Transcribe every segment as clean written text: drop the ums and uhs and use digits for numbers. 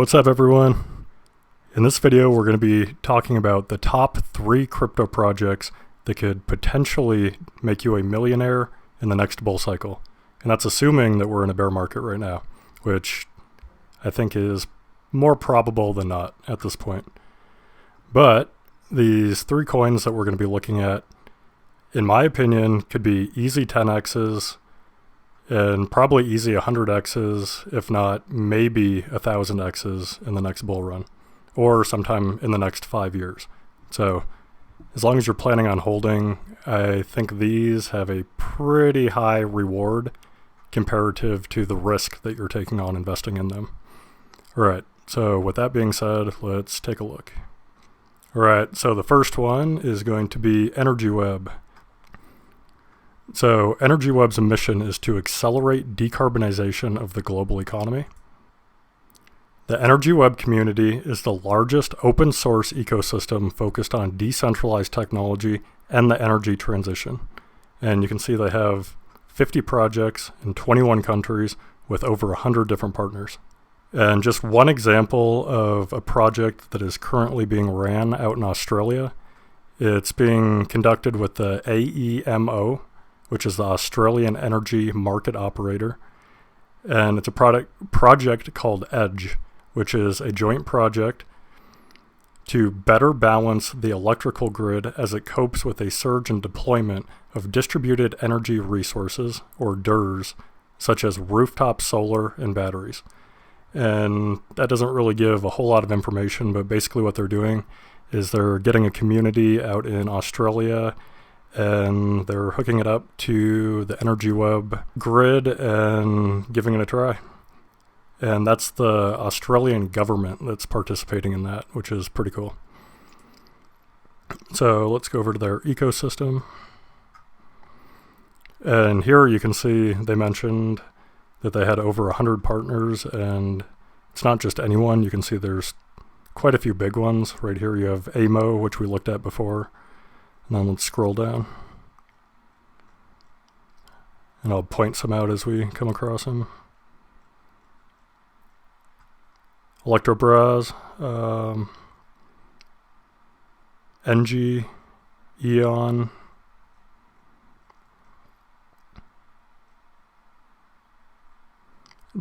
What's up, everyone? In this video, we're going to be talking about the top 3 crypto projects that could potentially make you a millionaire in the next bull cycle. And that's assuming that we're in a bear market right now, which I think is more probable than not at this point. But these 3 coins that we're going to be looking at, in my opinion, could be easy 10x's and probably easy 100x's, if not maybe 1000x's in the next bull run, or sometime in the next 5 years. So as long as you're planning on holding, I think these have a pretty high reward comparative to the risk that you're taking on investing in them. All right, so with that being said, let's take a look. All right, so the first one is going to be Energyweb. So Energyweb's mission is to accelerate decarbonization of the global economy. The Energyweb community is the largest open source ecosystem focused on decentralized technology and the energy transition. And you can see they have 50 projects in 21 countries with over 100 different partners. And just one example of a project that is currently being ran out in Australia, it's being conducted with the AEMO, which is the Australian Energy Market Operator. And it's a project called EDGE, which is a joint project to better balance the electrical grid as it copes with a surge in deployment of distributed energy resources, or DERs, such as rooftop solar and batteries. And that doesn't really give a whole lot of information, but basically what they're doing is they're getting a community out in Australia and they're hooking it up to the Energyweb grid and giving it a try. And that's the Australian government that's participating in that, which is pretty cool. So let's go over to their ecosystem. And here you can see they mentioned that they had over 100 partners, and it's not just anyone. You can see there's quite a few big ones. Right here you have AMO, which we looked at before. And then let's scroll down. And I'll point some out as we come across them. Electrobras, Engie, Eon,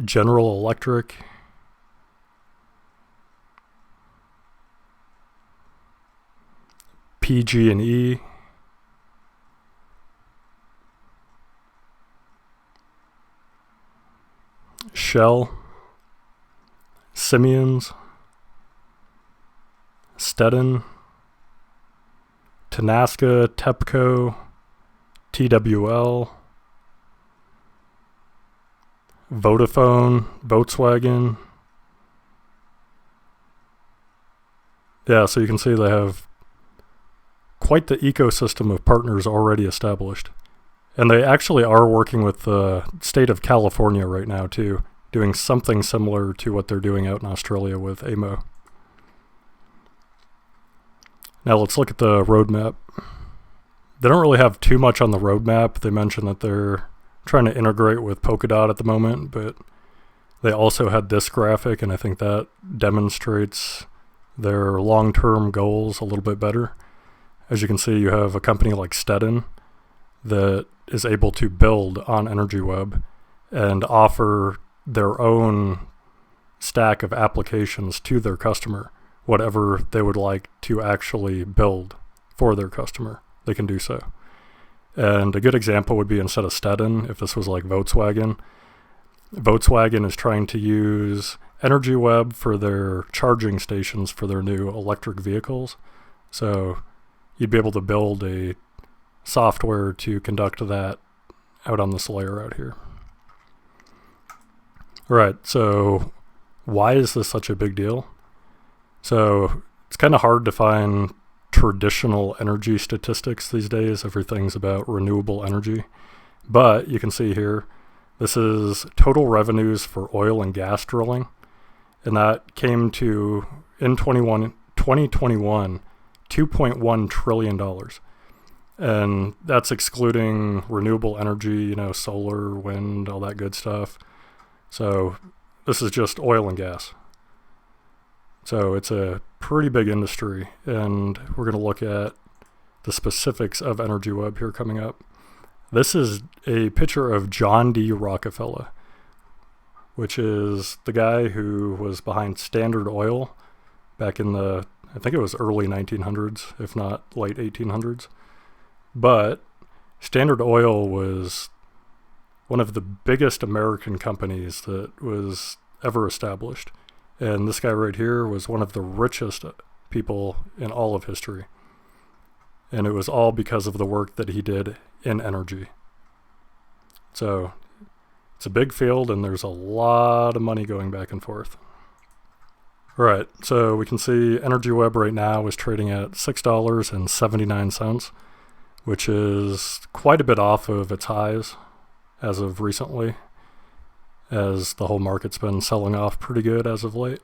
General Electric, PG&E, Shell, Siemens, Stedin, Tenaska, TEPCO, TWL, Vodafone, Volkswagen. Yeah, so you can see they have quite the ecosystem of partners already established. And they actually are working with the state of California right now too, doing something similar to what they're doing out in Australia with AMO. Now let's look at the roadmap. They don't really have too much on the roadmap. They mentioned that they're trying to integrate with Polkadot at the moment, but they also had this graphic, and I think that demonstrates their long-term goals a little bit better. As you can see, you have a company like Stedin that is able to build on Energyweb and offer their own stack of applications to their customer. Whatever they would like to actually build for their customer, they can do so. And a good example would be, instead of Stedin, if this was like Volkswagen, Volkswagen is trying to use Energyweb for their charging stations for their new electric vehicles. So you'd be able to build a software to conduct that out on this layer out here. All right, so why is this such a big deal? So it's kind of hard to find traditional energy statistics these days. Everything's about renewable energy. But you can see here, this is total revenues for oil and gas drilling. And that came to, in 2021, $2.1 trillion. And that's excluding renewable energy, solar, wind, all that good stuff. So this is just oil and gas. So it's a pretty big industry, and we're going to look at the specifics of Energyweb here coming up. This is a picture of John D Rockefeller, which is the guy who was behind Standard Oil back in the, I think it was early 1900s, if not late 1800s. But Standard Oil was one of the biggest American companies that was ever established. And this guy right here was one of the richest people in all of history. And it was all because of the work that he did in energy. So it's a big field, and there's a lot of money going back and forth. All right, so we can see Energyweb right now is trading at $6.79, which is quite a bit off of its highs as of recently, as the whole market's been selling off pretty good as of late.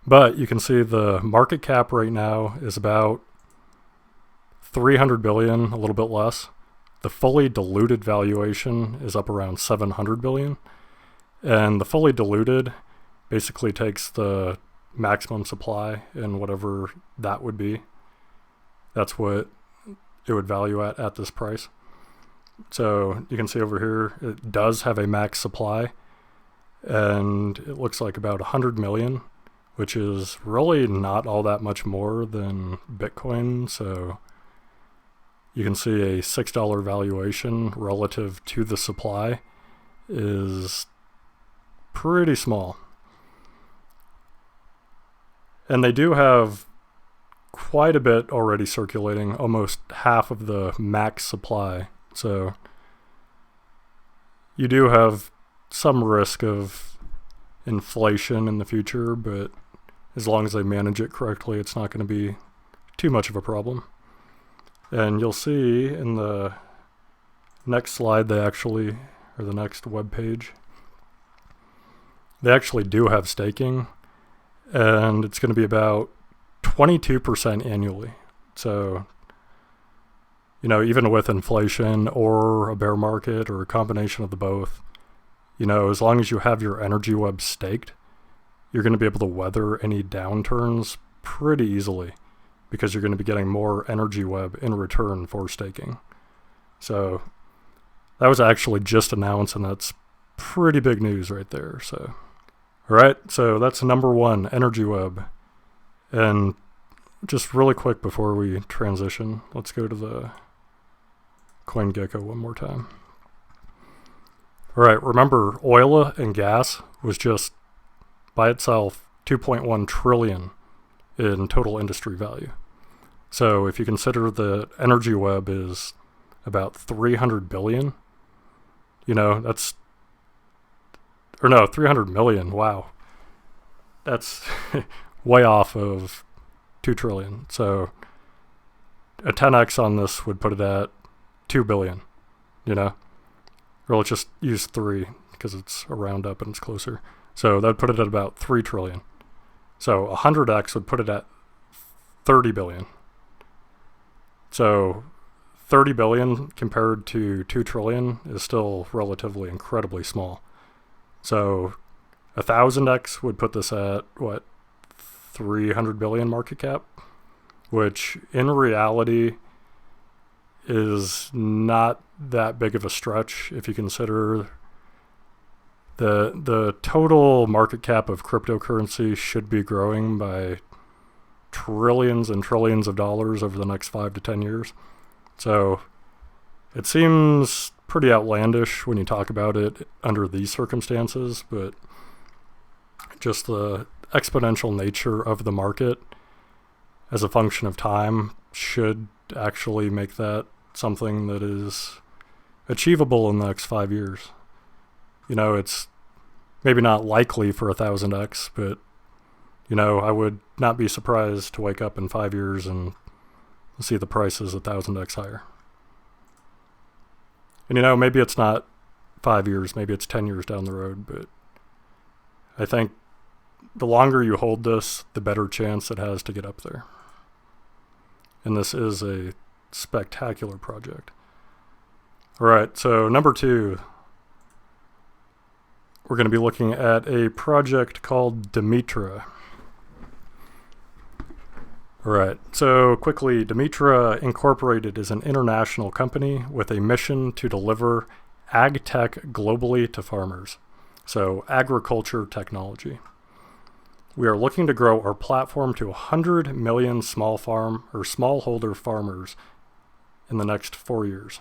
But you can see the market cap right now is about 300 billion, a little bit less. The fully diluted valuation is up around 700 billion. And the fully diluted basically takes the maximum supply and whatever that would be. That's what it would value at this price. So you can see over here, it does have a max supply, and it looks like about 100 million, which is really not all that much more than Bitcoin. So you can see a $6 valuation relative to the supply is pretty small. And they do have quite a bit already circulating, almost half of the max supply. So you do have some risk of inflation in the future, but as long as they manage it correctly, it's not going to be too much of a problem. And you'll see in the next slide, the next web page, they actually do have staking, and it's going to be about 22% annually. So, even with inflation or a bear market or a combination of the both, as long as you have your Energyweb staked, you're going to be able to weather any downturns pretty easily, because you're going to be getting more Energyweb in return for staking. So that was actually just announced, and that's pretty big news right there. So, all right, so that's number one, Energyweb. And just really quick before we transition, let's go to the CoinGecko one more time. All right, remember, oil and gas was just by itself 2.1 trillion in total industry value. So if you consider that Energyweb is about 300 billion, 300 million, wow. That's way off of 2 trillion. So a 10x on this would put it at 2 billion, or let's just use 3 because it's a round up and it's closer. So that would put it at about 3 trillion. So 100x would put it at 30 billion. So 30 billion compared to 2 trillion is still relatively incredibly small. So 1,000x would put this at, 300 billion market cap, which in reality is not that big of a stretch if you consider the total market cap of cryptocurrency should be growing by trillions and trillions of dollars over the next 5 to 10 years. So it seems pretty outlandish when you talk about it under these circumstances, but just the exponential nature of the market as a function of time should actually make that something that is achievable in the next 5 years. It's maybe not likely for 1,000x, but I would not be surprised to wake up in 5 years and see the prices 1,000x higher. And maybe it's not 5 years, maybe it's 10 years down the road, but I think the longer you hold this, the better chance it has to get up there. And this is a spectacular project. All right, so number 2, we're going to be looking at a project called Dimitra. All right, so quickly, Dimitra Incorporated is an international company with a mission to deliver ag tech globally to farmers. So agriculture technology. We are looking to grow our platform to 100 million smallholder farmers in the next 4 years.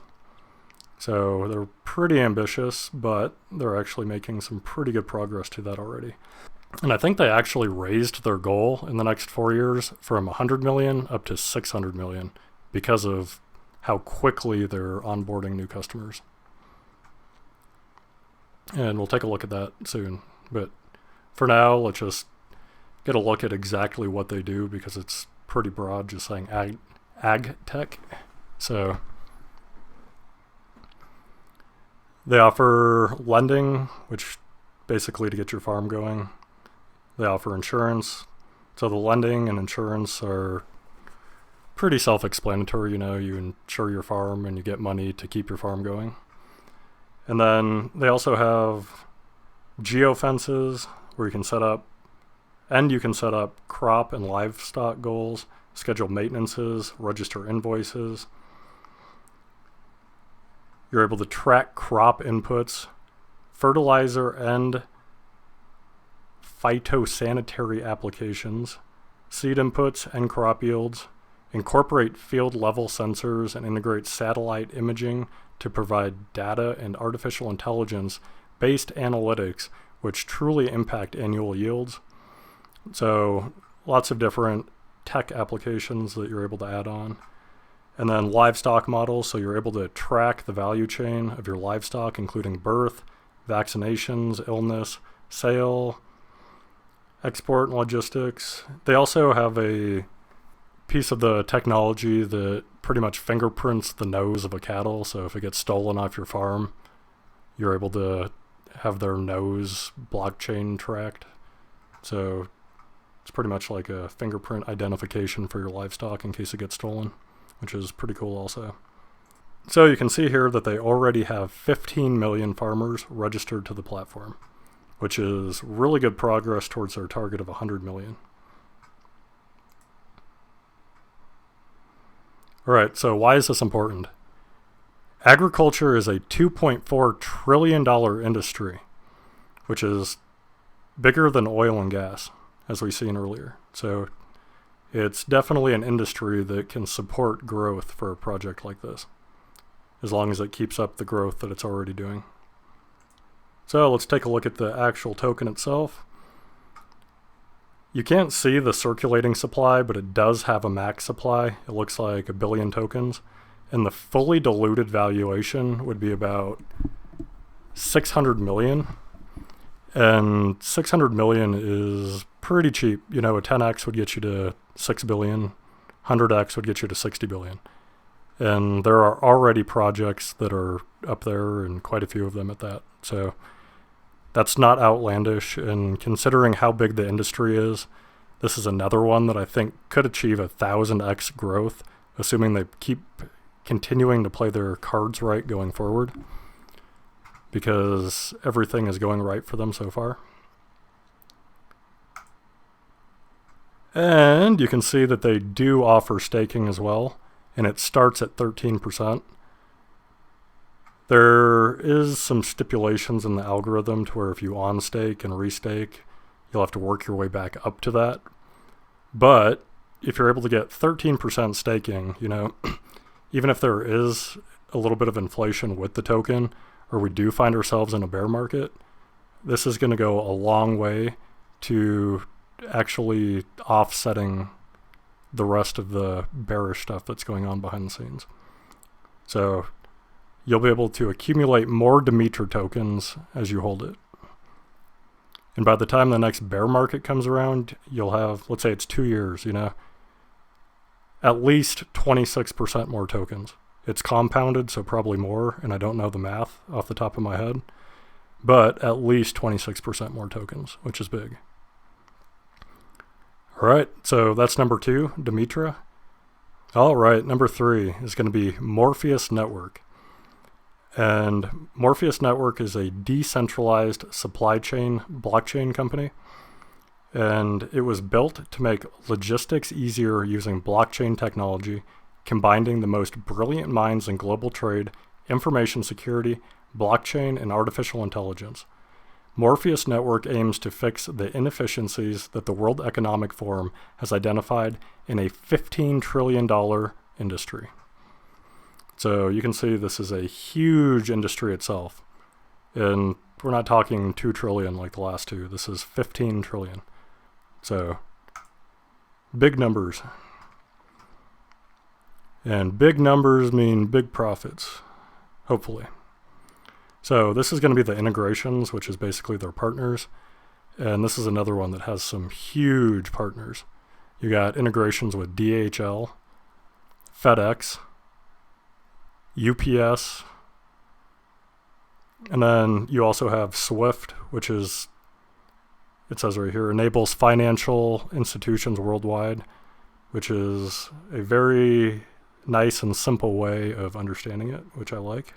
So they're pretty ambitious, but they're actually making some pretty good progress to that already. And I think they actually raised their goal in the next 4 years from 100 million up to 600 million because of how quickly they're onboarding new customers. And we'll take a look at that soon. But for now, let's just get a look at exactly what they do because it's pretty broad, just saying ag tech. So they offer lending, which basically to get your farm going. They offer insurance. So the lending and insurance are pretty self-explanatory. You know, you insure your farm and you get money to keep your farm going. And then they also have geofences where you can set up crop and livestock goals, schedule maintenances, register invoices. You're able to track crop inputs, fertilizer and phytosanitary applications, seed inputs and crop yields, incorporate field-level sensors, and integrate satellite imaging to provide data and artificial intelligence-based analytics which truly impact annual yields. So lots of different tech applications that you're able to add on. And then livestock models, so you're able to track the value chain of your livestock, including birth, vaccinations, illness, sale, export, and logistics. They also have a piece of the technology that pretty much fingerprints the nose of a cattle. So if it gets stolen off your farm, you're able to have their nose blockchain tracked. So it's pretty much like a fingerprint identification for your livestock in case it gets stolen, which is pretty cool also. So you can see here that they already have 15 million farmers registered to the platform, which is really good progress towards their target of 100 million. All right, so why is this important? Agriculture is a $2.4 trillion industry, which is bigger than oil and gas, as we've seen earlier. So it's definitely an industry that can support growth for a project like this, as long as it keeps up the growth that it's already doing. So let's take a look at the actual token itself. You can't see the circulating supply, but it does have a max supply. It looks like 1 billion tokens. And the fully diluted valuation would be about 600 million. And 600 million is pretty cheap. You know, a 10x would get you to 6 billion. 100x would get you to 60 billion. And there are already projects that are up there, and quite a few of them at that. So that's not outlandish, and considering how big the industry is, this is another one that I think could achieve 1,000x growth, assuming they keep continuing to play their cards right going forward, because everything is going right for them so far. And you can see that they do offer staking as well, and it starts at 13%. There is some stipulations in the algorithm to where if you on-stake and restake, you'll have to work your way back up to that. But if you're able to get 13% staking, you know, even if there is a little bit of inflation with the token, or we do find ourselves in a bear market, this is going to go a long way to actually offsetting the rest of the bearish stuff that's going on behind the scenes. So you'll be able to accumulate more Dimitra tokens as you hold it. And by the time the next bear market comes around, you'll have, let's say it's 2 years, you know, at least 26% more tokens. It's compounded, so probably more, and I don't know the math off the top of my head, but at least 26% more tokens, which is big. All right, so that's number 2, Dimitra. All right, number 3 is going to be Morpheus Network. And Morpheus Network is a decentralized supply chain blockchain company. and it was built to make logistics easier using blockchain technology, combining the most brilliant minds in global trade, information security, blockchain, and artificial intelligence. Morpheus Network aims to fix the inefficiencies that the World Economic Forum has identified in a $15 trillion industry. So you can see this is a huge industry itself. And we're not talking 2 trillion like the last two. This is 15 trillion. So big numbers. And big numbers mean big profits, hopefully. So this is going to be the integrations, which is basically their partners. And this is another one that has some huge partners. You got integrations with DHL, FedEx, UPS, and then you also have SWIFT, which is, it says right here, enables financial institutions worldwide, which is a very nice and simple way of understanding it, which I like.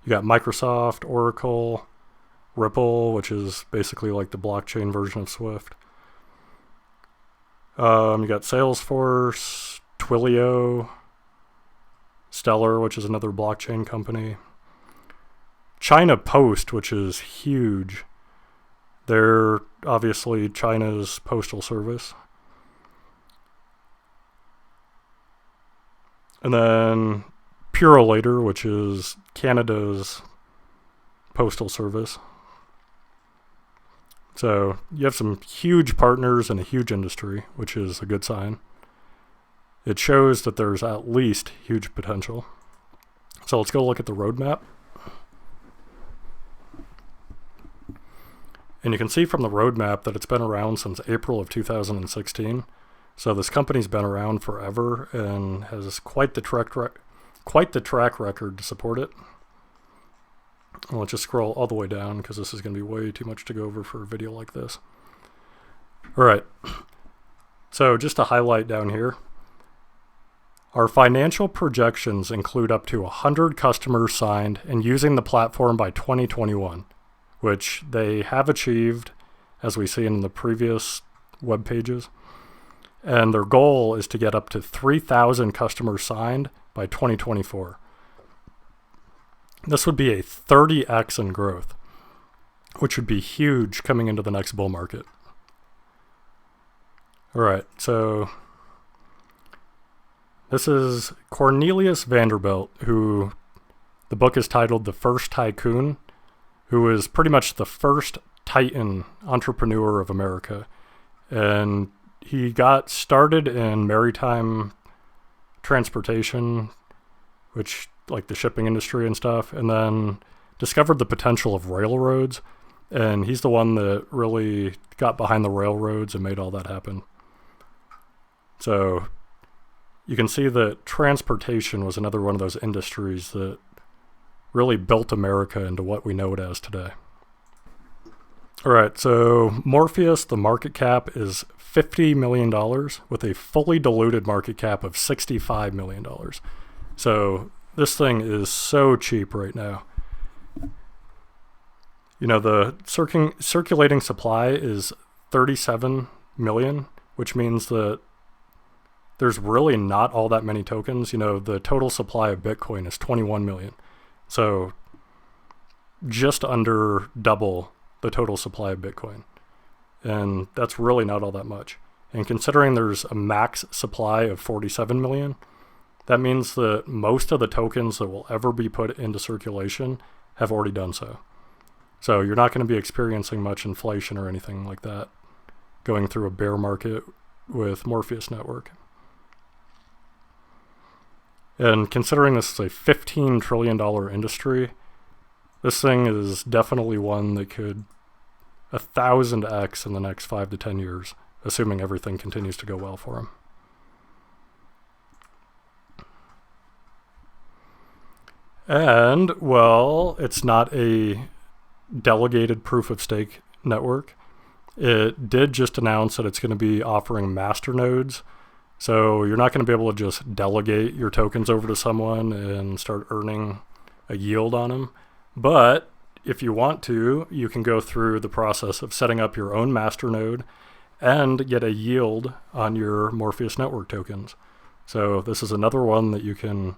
You got Microsoft, Oracle, Ripple, which is basically like the blockchain version of SWIFT. You got Salesforce, Twilio, Stellar, which is another blockchain company. China Post, which is huge. They're obviously China's postal service. And then Purolator, which is Canada's postal service. So you have some huge partners and a huge industry, which is a good sign. It shows that there's at least huge potential. So let's go look at the roadmap. And you can see from the roadmap that it's been around since April of 2016. So this company's been around forever and has quite the track record to support it. And let's just scroll all the way down because this is going to be way too much to go over for a video like this. All right. So just to highlight down here, our financial projections include up to 100 customers signed and using the platform by 2021, which they have achieved, as we see in the previous web pages. And their goal is to get up to 3,000 customers signed by 2024. This would be a 30x in growth, which would be huge coming into the next bull market. All right, so this is Cornelius Vanderbilt, who the book is titled The First Tycoon, who is pretty much the first Titan entrepreneur of America. And he got started in maritime transportation, which like the shipping industry and stuff, and then discovered the potential of railroads. And he's the one that really got behind the railroads and made all that happen. So you can see that transportation was another one of those industries that really built America into what we know it as today. All right, so Morpheus, the market cap is $50 million with a fully diluted market cap of $65 million. So this thing is so cheap right now. You know, the circulating supply is 37 million, which means that there's really not all that many tokens. You know, the total supply of Bitcoin is 21 million. So just under double the total supply of Bitcoin. And that's really not all that much. And considering there's a max supply of 47 million, that means that most of the tokens that will ever be put into circulation have already done so. So you're not going to be experiencing much inflation or anything like that going through a bear market with Morpheus Network. And considering this is a $15 trillion industry, this thing is definitely one that could 1,000x in the next 5 to 10 years, assuming everything continues to go well for him. And, well, it's not a delegated proof of stake network. It did just announce that it's going to be offering masternodes. So you're not going to be able to just delegate your tokens over to someone and start earning a yield on them. But if you want to, you can go through the process of setting up your own masternode and get a yield on your Morpheus network tokens. So this is another one that you can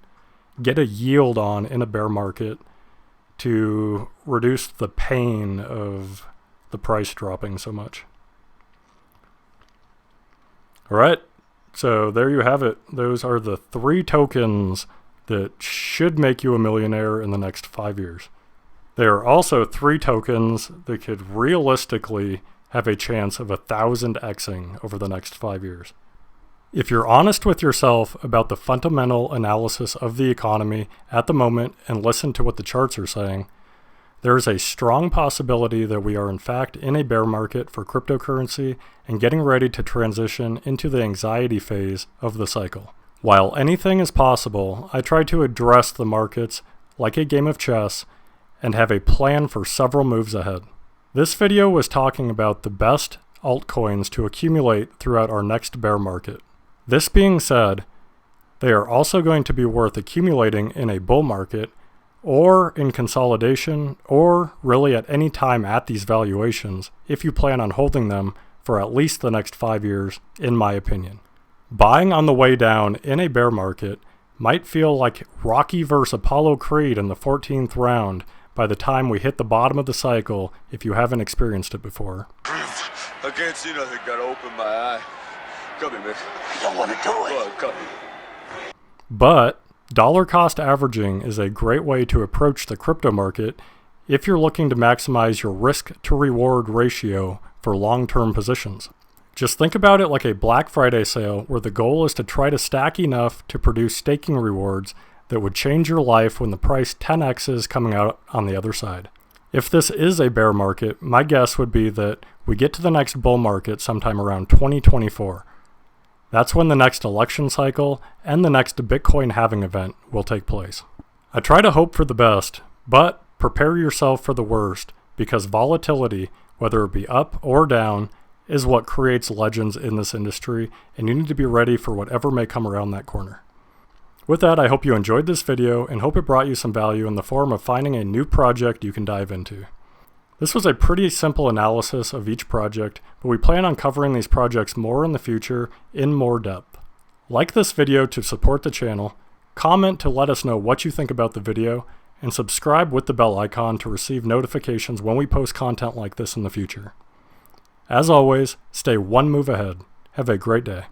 get a yield on in a bear market to reduce the pain of the price dropping so much. All right, so there you have it. Those are the 3 tokens that should make you a millionaire in the next 5 years. There are also 3 tokens that could realistically have a chance of 1,000xing over the next 5 years. If you're honest with yourself about the fundamental analysis of the economy at the moment and listen to what the charts are saying, there is a strong possibility that we are in fact in a bear market for cryptocurrency and getting ready to transition into the anxiety phase of the cycle. While anything is possible, I try to address the markets like a game of chess and have a plan for several moves ahead. This video was talking about the best altcoins to accumulate throughout our next bear market. This being said, they are also going to be worth accumulating in a bull market or in consolidation or really at any time at these valuations if you plan on holding them for at least the next 5 years, in my opinion. Buying on the way down in a bear market might feel like Rocky vs. Apollo Creed in the 14th round by the time we hit the bottom of the cycle if you haven't experienced it before. I can't see nothing, gotta open my eye. Come here, man. I don't want to do it. Come. But dollar cost averaging is a great way to approach the crypto market if you're looking to maximize your risk to reward ratio for long-term positions. Just think about it like a Black Friday sale where the goal is to try to stack enough to produce staking rewards that would change your life when the price 10x's coming out on the other side. If this is a bear market, my guess would be that we get to the next bull market sometime around 2024. That's when the next election cycle and the next Bitcoin halving event will take place. I try to hope for the best, but prepare yourself for the worst because volatility, whether it be up or down, is what creates legends in this industry, and you need to be ready for whatever may come around that corner. With that, I hope you enjoyed this video and hope it brought you some value in the form of finding a new project you can dive into. This was a pretty simple analysis of each project, but we plan on covering these projects more in the future in more depth. Like this video to support the channel, comment to let us know what you think about the video, and subscribe with the bell icon to receive notifications when we post content like this in the future. As always, stay one move ahead. Have a great day.